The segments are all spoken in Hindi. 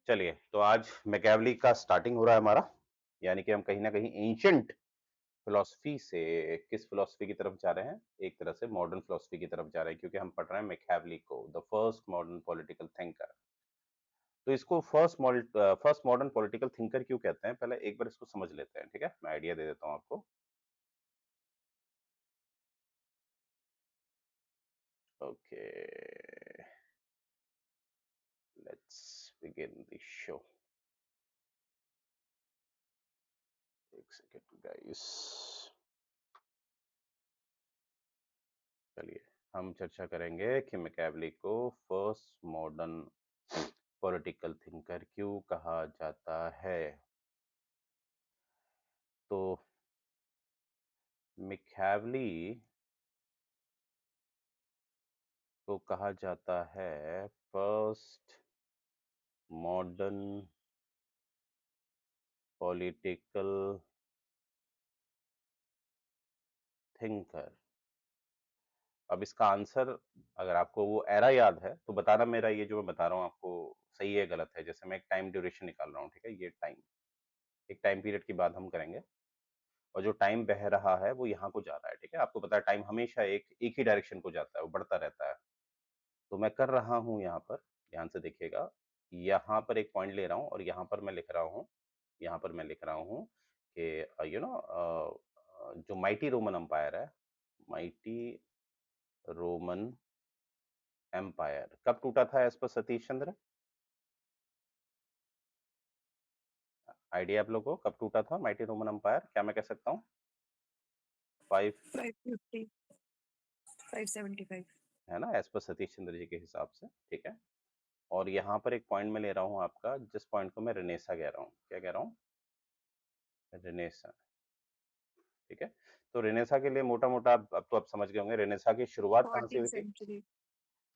चलिए, तो आज मैकियावेली का स्टार्टिंग हो रहा है हमारा, यानी कि हम कहीं न कहीं एंशिएंट फिलॉसफी से किस फिलॉसफी की तरफ जा रहे हैं? एक तरह से मॉडर्न फिलॉसफी की तरफ जा रहे हैं क्योंकि हम पढ़ रहे हैं मैकियावेली को, the first modern political thinker. तो इसको फर्स्ट मॉडर्न पॉलिटिकल थिंकर क्यों कहते हैं? पहले एक बार इसको समझ लेते हैं, ठीक है? मैं आइडिया दे देता हूँ आपको। Okay, let's begin the show. एक सेकंड गाइस। चलिए, हम चर्चा करेंगे कि मैकियावेली को फर्स्ट मॉडर्न पॉलिटिकल थिंकर क्यों कहा जाता है। तो मैकियावेली को कहा जाता है फर्स्ट मॉडर्न पॉलिटिकल थिंकर। अब इसका आंसर, अगर आपको वो एरा याद है तो बताना, मेरा ये जो मैं बता रहा हूँ आपको सही है गलत है। जैसे मैं एक टाइम ड्यूरेशन निकाल रहा हूँ, ठीक है? ये टाइम, एक टाइम पीरियड की बात हम करेंगे और जो टाइम बह रहा है वो यहाँ को जा रहा है, ठीक है? आपको पता है टाइम हमेशा एक ही डायरेक्शन को जाता है, वो बढ़ता रहता है। तो मैं कर रहा हूँ यहाँ पर, ध्यान से देखिएगा, यहाँ पर एक पॉइंट ले रहा हूँ और यहाँ पर मैं लिख रहा हूँ, यहाँ पर मैं लिख रहा हूँ कि जो माइटी रोमन एम्पायर है, माइटी रोमन एम्पायर कब टूटा था as per Satish Chandra? Idea आप लोगों को कब टूटा था माइटी रोमन एम्पायर? क्या मैं कह सकता हूँ? 550, 575। है ना, एज पर सतीश चंद्र जी के हिसाब से, ठीक है? और यहाँ पर एक पॉइंट मैं ले रहा हूँ आपका, जिस पॉइंट को मैं रेनेसा कह रहा हूँ। क्या कह रहा हूँ? रेनेसा, ठीक है? तो रेनेसा के लिए मोटा-मोटा अब तो आप समझ गए होंगे रेनेसा की शुरुआत कहाँ से 14th हुई थी? century।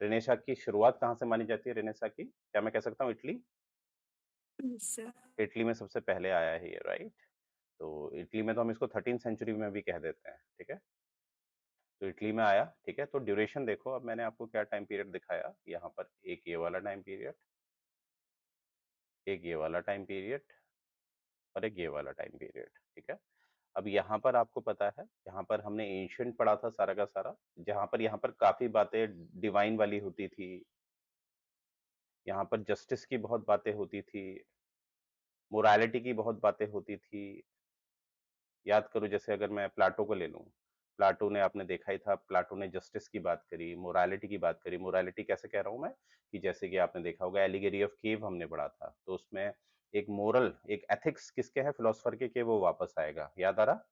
रेनेसा की शुरुआत कहाँ से मानी जाती है रेनेसा की? क्या मैं कह सकता हूँ इटली? Yes, sir। इटली में सबसे पहले आया है ये, राइट? तो इटली में तो हम इसको 13th सेंचुरी में भी कह देते हैं, ठीक है? तो इटली में आया, ठीक है? तो ड्यूरेशन देखो, अब मैंने आपको क्या टाइम पीरियड दिखाया, यहाँ पर एक ये वाला टाइम पीरियड, एक ये वाला टाइम पीरियड और एक ये वाला टाइम पीरियड, ठीक है? अब यहाँ पर आपको पता है, यहाँ पर हमने एंशिएंट पढ़ा था सारा का सारा, जहाँ पर यहाँ पर काफ़ी बातें डिवाइन वाली होती थी, यहाँ पर जस्टिस की बहुत बातें होती थी, मोरालिटी की बहुत बातें होती थी। याद करो, जैसे अगर मैं प्लाटो को ले लूँ, प्लाटो ने, आपने देखा ही था, प्लाटो ने जस्टिस की बात करी, मोरालिटी की बात करी। मोरालिटी कैसे कह रहा हूँ मैं, कि जैसे कि आपने देखा होगा एलिगेरी ऑफ केव हमने पढ़ा था, तो उसमें एक मोरल, एक एथिक्स किसके हैं? फिलोसोफर के, वो वापस आएगा। याद आ रहा?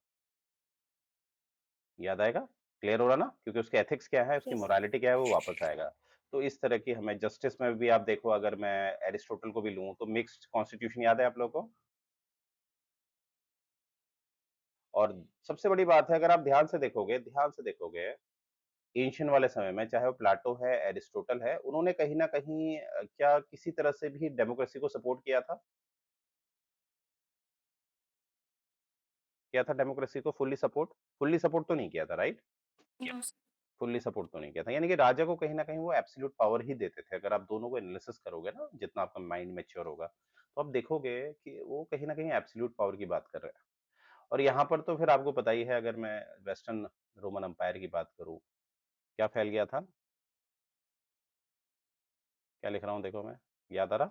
याद आएगा? क्लियर हो रहा ना? क्योंकि उसके एथिक्स क्या है, उसकी Yes, sir। मोरालिटी क्या है, वो वापस आएगा। तो इस तरह की हमें जस्टिस में भी आप देखो, अगर मैं एरिस्टोटल को भी लूँ तो मिक्स्ड कॉन्स्टिट्यूशन याद है आप लोगों को? और सबसे बड़ी बात है, अगर आप ध्यान से देखोगे, एंशिएंट वाले समय में चाहे वो प्लाटो है, एरिस्टोटल है, उन्होंने कहीं न कहीं क्या किसी तरह से भी डेमोक्रेसी को सपोर्ट किया था? किया था डेमोक्रेसी को फुल्ली सपोर्ट? फुल्ली सपोर्ट तो नहीं किया था, right? No, sir। Fully support तो नहीं किया था, यानी कि राजा को कहीं न कहीं वो एब्सोल्यूट पावर ही देते थे। अगर आप दोनों को एनालिसिस करोगे ना, जितना आपका माइंड मैच्योर होगा, तो आप देखोगे कि वो कहीं न कहीं एब्सोल्यूट पावर की बात कर रहे हैं। और यहाँ पर तो फिर आपको पता ही है, अगर मैं वेस्टर्न रोमन एम्पायर की बात करूँ, क्या फैल गया था? क्या लिख रहा हूँ देखो मैं, याद आ रहा?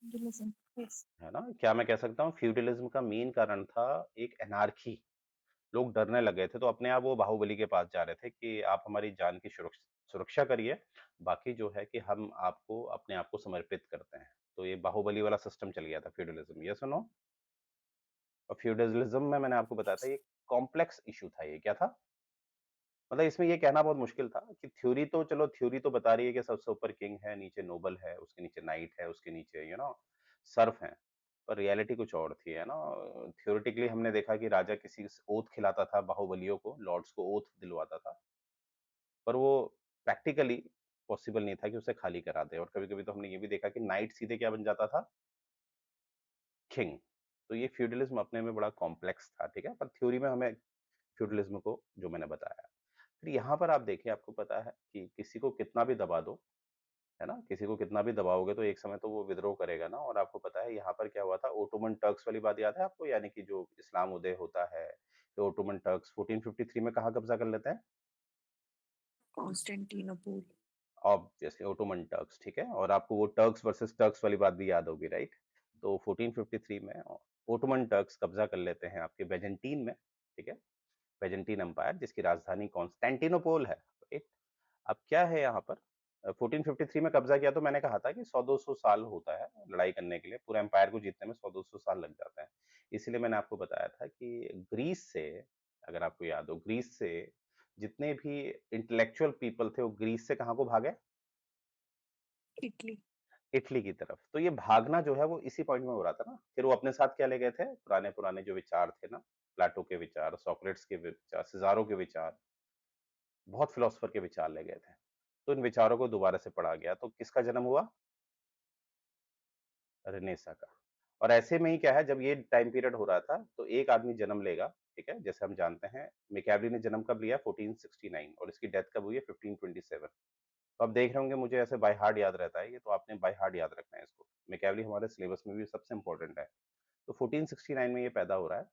Listen, yes। है ना? क्या मैं कह सकता हूँ, फ्यूडलिज्म का मेन कारण था एक एनार्की। लोग डरने लग गए थे, तो अपने आप वो बाहुबली के पास जा रहे थे कि आप हमारी जान की सुरक्षा करिए, बाकी जो है कि हम आपको अपने आप को समर्पित करते हैं। तो ये बाहुबली वाला सिस्टम चल गया था फ्यूडलिज्म, यस और नो? और फ्यूडलिज्म में मैंने आपको बताया था, ये कॉम्प्लेक्स इश्यू था ये, क्या था? मतलब इसमें ये कहना बहुत मुश्किल था कि थ्योरी तो, चलो थ्योरी तो बता रही है कि सबसे ऊपर किंग है, नीचे नोबल है, उसके नीचे नाइट है, उसके नीचे सर्फ हैं। पर रियलिटी कुछ और थी, है ना? थ्योरेटिकली हमने देखा कि राजा किसी ओथ खिलाता था बाहुबलियों को, लॉर्ड्स को ओथ दिलवाता था, पर वो प्रैक्टिकली पॉसिबल नहीं था कि उसे खाली करा दे। और कभी-कभी तो हमने ये भी देखा कि नाइट सीधे क्या बन जाता था? किंग। तो ये फ्यूडलिज्म अपने में बड़ा कॉम्प्लेक्स था, ठीक है? पर थ्योरी में हमें फ्यूडलिज्म को जो मैंने बताया। फिर यहाँ पर आप देखिए, आपको पता है कि किसी को कितना भी दबा दो, है ना? किसी को कितना भी दबाओगे तो एक समय तो वो विद्रोह करेगा ना। और आपको पता है यहाँ पर क्या हुआ था, ओटोमन टर्क्स वाली बात याद है आपको? यानी कि जो इस्लाम उदय होता है, तो ओटोमन टर्क्स 1453 में कहाँ कब्जा कर लेते हैं? कॉन्स्टेंटिनोपल। ऑब्वियसली ओटोमन टर्क्स, ठीक है? और आपको वो टर्क्स वर्सेस टर्क्स वाली बात भी याद होगी, राइट? तो 1453 में ओटोमन टर्क्स कब्जा कर लेते हैं आपके बेजेंटीन में, ठीक है? बेजेंटीन एम्पायर जिसकी राजधानी कॉन्स्टेंटिनोपल है, राइट? अब क्या है यहाँ पर 1453 में कब्जा किया तो मैंने कहा था कि 100-200 साल होता है लड़ाई करने के लिए, पूरा एम्पायर को जीतने में 100-200 साल लग जाते हैं। इसीलिए मैंने आपको बताया था कि ग्रीस से, अगर आपको याद हो, ग्रीस से जितने भी इंटेलेक्चुअल पीपल थे वो ग्रीस से कहाँ को भागे? इटली। इटली की तरफ। तो ये भागना जो है वो इसी पॉइंट में हो रहा था ना। फिर वो अपने साथ क्या ले गए थे? पुराने-पुराने जो विचार थे ना, प्लेटो के विचार, सोक्रेट्स के विचार, सिज़ारो के विचार, बहुत फिलोसोफर के विचार ले गए थे। तो इन विचारों को दोबारा से पढ़ा गया, तो किसका जन्म हुआ? रेनेसा का। और ऐसे में ही क्या है, जब ये टाइम पीरियड हो रहा था, तो एक आदमी जन्म लेगा, ठीक है? जैसे हम जानते हैं, मैकियावेली ने जन्म कब लिया? 1469 और इसकी डेथ कब हुई है? 1527। तो आप देख रहे होंगे मुझे ऐसे बाय हार्ट याद रहता है ये, तो आपने बाय हार्ट याद रखना है इसको। मैकियावेली हमारे सिलेबस में भी सबसे इम्पोर्टेंट है। तो 1469 में ये पैदा हो रहा है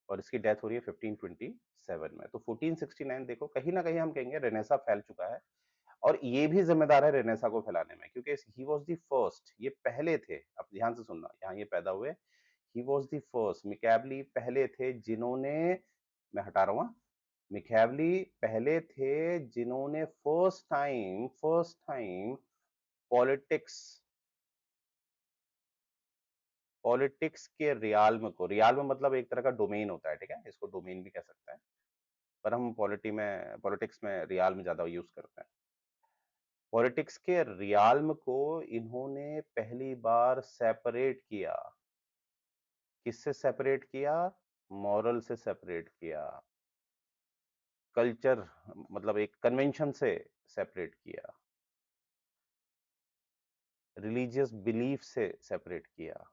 और इसकी डेथ हो रही है 1527 में। तो 1469 देखो, कहीं न कहीं हम कहेंगे रेनेसा फैल चुका है। और ये भी ज़िम्मेदार है रेनेसा को फैलाने में, क्योंकि ही वाज़ द फर्स्ट, ये पहले थे, अब ध्यान से सुनना, यहाँ ये पैदा हुए, he was the first, Machiavelli पहले थे जिन्होंने, मैं हटा रहा हूँ हाँ, मैकियावेली पहले थे जिन्होंने फर्स्ट टाइम पॉलिटिक्स पॉलिटिक्स के रियाल्म मतलब एक तरह का डोमेन होता है, ठीक है? इसको डोमेन भी कह सकते हैं, पर हम पॉलिटिक्स में रियाल्म ज़्यादा यूज़ करते हैं। पॉलिटिक्स के रियाल्म को इन्होंने पहली बार सेपरेट किया। किससे सेपरेट किया? मॉरल से सेपरेट किया। कल्चर मतलब एक कन्वेंशन से सेपरेट किया। रिलीजियस बिलीफ से सेपरेट किया।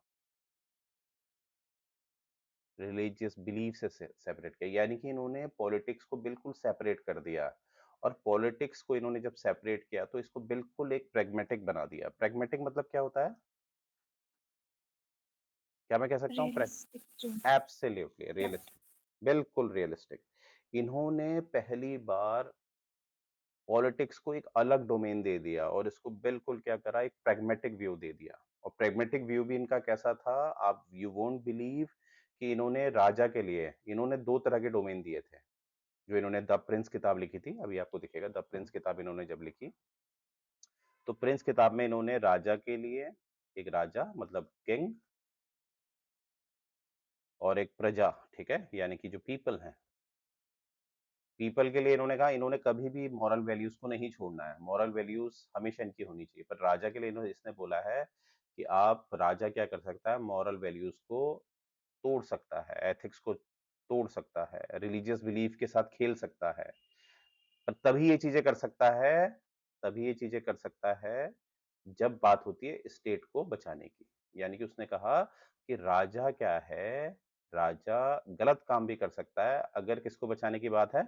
रिलीजियस बिलीफ से सेपरेट किया, यानी कि इन्होंने पॉलिटिक्स को बिल्कुल सेपरेट कर दिया। और पॉलिटिक्स को इन्होंने जब सेपरेट किया तो इसको बिल्कुल एक प्रैग्मेटिक बना दिया। प्रैग्मेटिक मतलब क्या होता है? क्या मैं कह सकता हूँ? रियलिस्टिक जो। एब्सोल्युटली रियलिस्टिक, बिल्कुल रियलिस्टिक। इन्होंने पहली बार पॉलिटिक्स को एक अलग डोमेन दे दिया और इसको बिल्कुल क्या करा, एक प्रैग्मेटिक व्यू दे दिया। और प्रैग्मेटिक व्यू भी इनका कैसा था, आप यू वोंट बिलीव कि इन्होंने राजा के लिए इन्होंने 2 तरह के डोमेन दिए थे। जो इन्होंने द प्रिंस किताब लिखी थी, अभी आपको दिखेगा, द प्रिंस किताब इन्होंने जब लिखी, तो प्रिंस किताब में इन्होंने राजा के लिए, एक राजा मतलब किंग, और एक प्रजा, ठीक है? यानी कि जो पीपल हैं, पीपल के लिए इन्होंने कहा इन्होंने कभी भी मॉरल वैल्यूज को नहीं छोड़ना है, मॉरल वैल्यूज हमेशा इनकी होनी चाहिए। पर राजा के लिए इन्होंने इसने बोला है कि आप, राजा क्या कर सकता है, मॉरल वैल्यूज को तोड़ सकता है, एथिक्स को तोड़ सकता है, रिलीजियस बिलीफ के साथ खेल सकता है। पर तभी ये चीजें कर सकता है, तभी ये चीजें कर सकता है जब बात होती है स्टेट को बचाने की। यानी कि उसने कहा कि राजा क्या है, राजा गलत काम भी कर सकता है अगर किसको बचाने की बात है,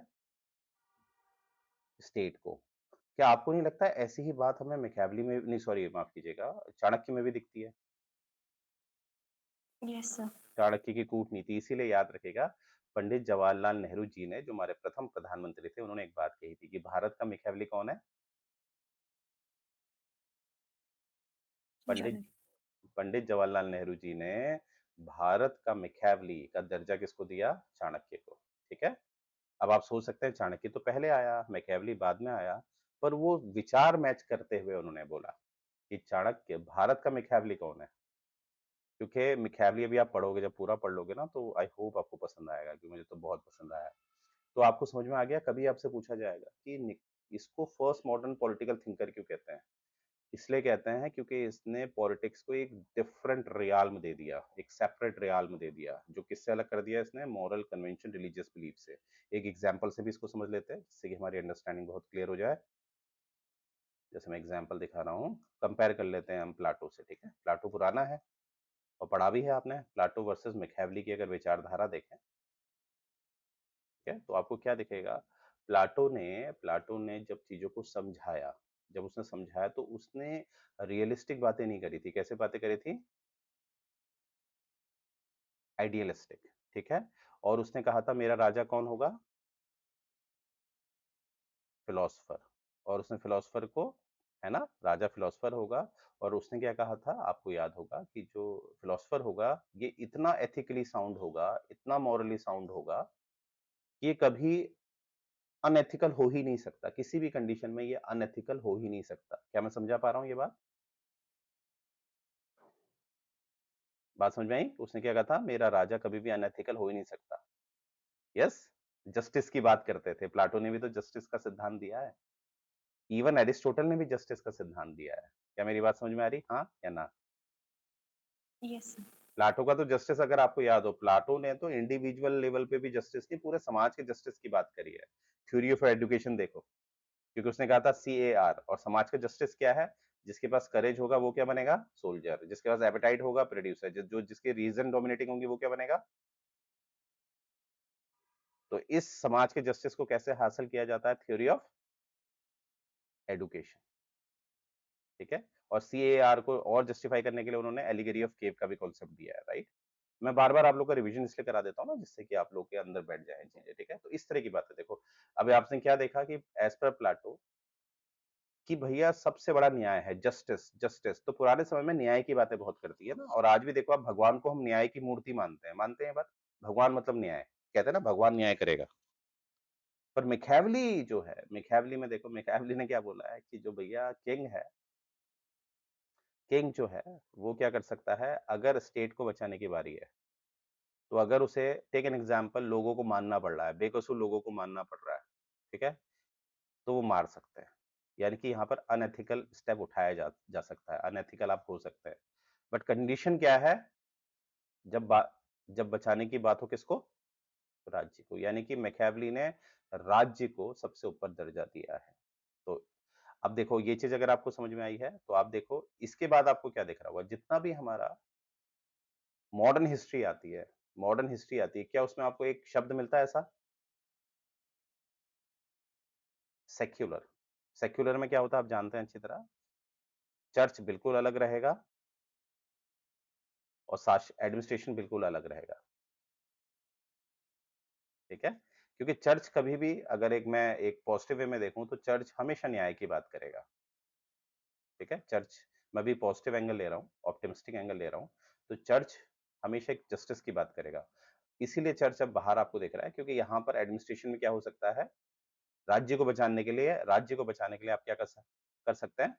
स्टेट को। क्या आपको नहीं लगता है ऐसी ही बात हमें मैकियावेली में नहीं, सॉरी माफ कीजिएगा, चाणक्य में भी दिखती है? Yes sir. चाणक्य की कूटनीति, इसीलिए याद रखेगा, पंडित जवाहरलाल नेहरू जी ने, जो हमारे प्रथम प्रधानमंत्री थे, उन्होंने एक बात कही थी कि भारत का मैकियावेली कौन है? पंडित जलन। पंडित जवाहरलाल नेहरू जी ने भारत का मैकियावेली का दर्जा किसको दिया? चाणक्य को, ठीक है? अब आप सोच सकते हैं चाणक्य तो पहले आया, मैकियावेली बाद में आया, पर वो विचार मैच करते हुए उन्होंने बोला कि चाणक्य, भारत का मैकियावेली कौन है? क्योंकि मैकियावेली अभी आप पढ़ोगे, जब पूरा पढ़ लोगे ना, तो आई होप आपको पसंद आएगा, क्योंकि मुझे तो बहुत पसंद आया। तो आपको समझ में आ गया, कभी आपसे पूछा जाएगा कि इसको फर्स्ट मॉडर्न पॉलिटिकल थिंकर क्यों कहते हैं? इसलिए कहते हैं क्योंकि इसने पॉलिटिक्स को एक डिफरेंट रियाल्म दे दिया, एक सेपरेट रियाल्म दे दिया, जो किससे अलग कर दिया इसने? मॉरल कन्वेंशन, रिलीजियस बिलीफ से। एक एग्जांपल से भी इसको समझ लेते हैं, जिससे कि हमारी अंडरस्टैंडिंग बहुत क्लियर हो जाए। जैसे मैं एग्जांपल दिखा रहा हूँ, कंपेयर कर लेते हैं हम प्लाटो से, ठीक है? प्लाटो पुराना है और पढ़ा भी है आपने, प्लाटो वर्सेस मैकियावेली की अगर विचारधारा देखें, ठीक है? तो आपको क्या दिखेगा? प्लाटो ने जब चीज़ों को समझाया, जब उसने समझाया तो उसने रियलिस्टिक बातें नहीं करी थी। कैसे बातें करी थी? आइडियलिस्टिक, ठीक है? और उसने कहा था मेरा राजा कौन होगा? फिलॉसफर। और उसने फिलॉसफर को, है ना? राजा फिलॉसफर होगा और उसने क्या कहा था? आपको याद होगा कि जो फिलॉसफर होगा, ये इतना एथिकली साउंड होगा, इतना मॉरली साउंड होगा, कि ये कभी अनएथिकल हो ही नहीं सकता। किसी भी कंडीशन में ये अनएथिकल हो ही नहीं सकता। क्या मैं समझा पा रहा हूँ ये बात? बात समझ में आई? उसने क्या कहा था? मेरा राजा कभी भी अनएथिकल हो ही नहीं सकता। यस? जस्टिस की बात करते थे। प्लाटो ने भी तो जस्टिस का सिद्धांत दिया है। इवन एरिस्टोटल ने भी जस्टिस का सिद्धांत दिया है। क्या मेरी बात समझ में आ रही? हाँ या ना? Yes, sir. प्लाटो का तो जस्टिस अगर आपको याद हो, प्लाटो ने तो इंडिविजुअल लेवल पे भी जस्टिस नहीं, पूरे समाज के जस्टिस की बात करी है। थ्योरी ऑफ एजुकेशन देखो, क्योंकि उसने कहा था CAR, और समाज का जस्टिस क्या है? जिसके पास करेज होगा वो क्या बनेगा? सोल्जर। जिसके पास एपेटाइट होगा, प्रोड्यूसर। जो जिसकी रीजन डोमिनेटिंग होंगी वो क्या बनेगा? तो इस समाज के जस्टिस को कैसे हासिल किया जाता है? थ्योरी ऑफ एडुकेशन, ठीक है? और CAR को और जस्टिफाई करने के लिए उन्होंने एलिगेरी ऑफ केव का भी कॉन्सेप्ट दिया है, राइट? मैं बार-बार आप लोग का रिवीजन इसलिए करा देता हूँ ना, जिससे कि आप लोग के अंदर बैठ जाएँ चीज़ें, ठीक है? तो इस तरह की बात है देखो। अभी आपने क्या देखा कि एज़ पर प्लाटो कि भैया सबसे बड़ा न्याय है, जस्टिस, जस्टिस। तो पुराने समय में न्याय की बातें बहुत करती है ना, और आज भी देखो आप भगवान को हम न्याय की मूर्ति मानते हैं ये बात? भगवान मतलब न्याय। कहते हैं ना भगवान न्याय करेगा। पर मैकियावेली जो है, मैकियावेली में देखो मैकियावेली ने क्या बोला है कि जो भैया किंग है, किंग जो है, वो क्या कर सकता है, अगर स्टेट को बचाने की बारी है, तो अगर उसे टेक एन एग्जांपल लोगों को मारना पड़ रहा है, बेकसूर लोगों को मारना पड़ रहा है, ठीक है? तो वो मार सकते हैं। यानी कि यहाँ पर अनएथिकल स्टेप उठाया जा सकता है, अनएथिकल आप हो सकते हैं। बट कंडीशन क्या है? जब बा जब बचाने की बात हो किसको? राज्य को। यानी कि मैकियावेली ने राज्य को सबसे ऊपर दर्जा दिया है। तो अब देखो ये चीज़ अगर आपको समझ में आई है, तो आप देखो इसके बाद आपको क्या दिख रहा होगा? जितना भी हमारा मॉडर्न हिस्ट्री आती है, क्या उसमें आपको एक शब्द मिलता है ऐसा? सेक्युलर। सेक्युलर में क्या होता है आप जानते हैं अच्छी तरह? चर्च बिल्कुल अलग रहेगा और शास एडमिनिस्ट्रेशन बिल्कुल अलग रहेगा, ठीक है? क्योंकि चर्च कभी भी, अगर एक पॉजिटिव वे में देखूँ तो चर्च हमेशा न्याय की बात करेगा, ठीक है? चर्च, मैं भी पॉजिटिव एंगल ले रहा हूँ, ऑप्टिमिस्टिक एंगल ले रहा हूँ, तो चर्च हमेशा एक जस्टिस की बात करेगा। इसीलिए चर्च अब बाहर आपको दिख रहा है, क्योंकि यहाँ पर एडमिनिस्ट्रेशन में क्या हो सकता है, राज्य को बचाने के लिए आप क्या कर सकते हैं?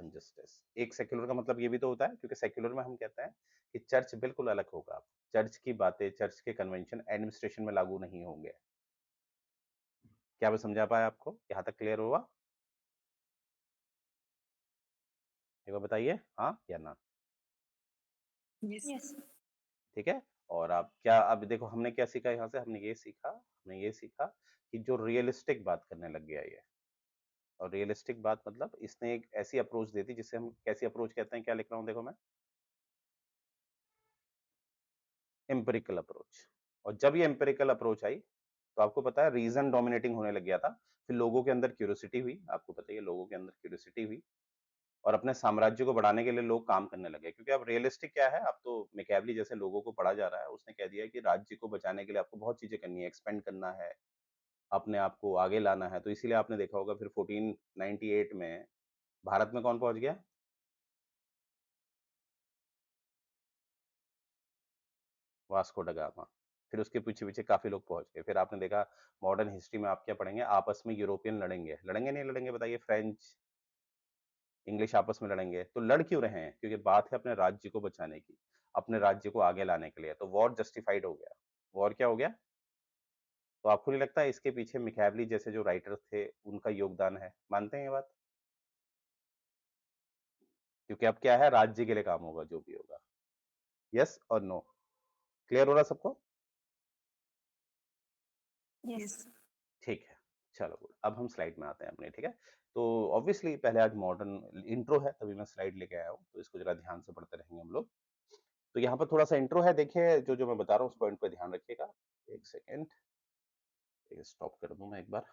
जस्टिस। एक सेक्युलर का मतलब ये भी तो होता है, क्योंकि सेक्युलर में हम कहते हैं कि चर्च बिल्कुल अलग होगा। चर्च की बातें, चर्च के कन्वेंशन एडमिनिस्ट्रेशन में लागू नहीं होंगे। क्या मैं समझा पाया आपको? यहाँ तक क्लियर हुआ? एक बार बताइए, हाँ या ना? Yes. Yes. ठीक है? और आप क्या, अब देखो हमने क्या सीखा यहाँ से? हमने ये सीखा कि जो रियलिस्टिक बात करने लग गया ये, और रियलिस्टिक बात मतलब इसने एक ऐसी अप्रोच दे दी जिसे हम कैसी अप्रोच कहते हैं, क्या लिख रहा हूँ देखो मैं? Empirical approach. और जब ये एम्पिरिकल अप्रोच आई, तो आपको पता है रीज़न डोमिनेटिंग होने लग गया था। फिर लोगों के अंदर क्यूरियोसिटी हुई, आपको पता ही है लोगों के अंदर क्यूरियोसिटी हुई, और अपने साम्राज्य को बढ़ाने के लिए लोग काम करने लगे। क्योंकि अब रियलिस्टिक क्या है, अब तो मैकियावेली जैसे लोगों को पढ़ा जा रहा है, उसने कह दिया है कि राज्य को बचाने के लिए आपको बहुत चीज़ें करनी है, एक्सपेंड करना है, अपने आप को आगे लाना है। तो इसीलिए आपने देखा होगा फिर 1498 में भारत में कौन पहुँच गया? Vasco da Gama. फिर उसके पीछे-पीछे काफ़ी लोग पहुँच गए। फिर आपने देखा मॉडर्न हिस्ट्री में आप क्या पढ़ेंगे, आपस में यूरोपियन लड़ेंगे। लड़ेंगे नहीं लड़ेंगे बताइए? फ्रेंच, इंग्लिश आपस में लड़ेंगे। तो लड़ क्यों रहे हैं? क्योंकि बात है अपने राज्य को बचाने की, अपने राज्य को आगे लाने के लिए। तो वॉर जस्टिफाइड हो गया। वॉर क्या हो गया? तो आपको नहीं लगता है इसके पीछे मैकियावेली जैसे जो राइटर्स थे, उनका योगदान है? मानते हैं ये बात? क्योंकि अब क्या है, राज्य के लिए काम होगा जो भी होगा। येस और नो? क्लियर हो रहा है सबको? Yes. ठीक है, चलो गुड। अब हम स्लाइड में आते हैं अपने, ठीक है? तो ऑब्वियसली पहले आज मॉडर्न इंट्रो है, तभी मैं स्लाइड लेके आया हूँ, तो इसको ज़रा ध्यान से पढ़ते रहेंगे हम लोग। तो यहाँ पर थोड़ा-सा इंट्रो है, देखिए जो-जो मैं बता रहा हूँ उस पॉइंट पे ध्यान रखिएगा। 1 सेकंड, ये स्टॉप कर दूँ मैं एक बार।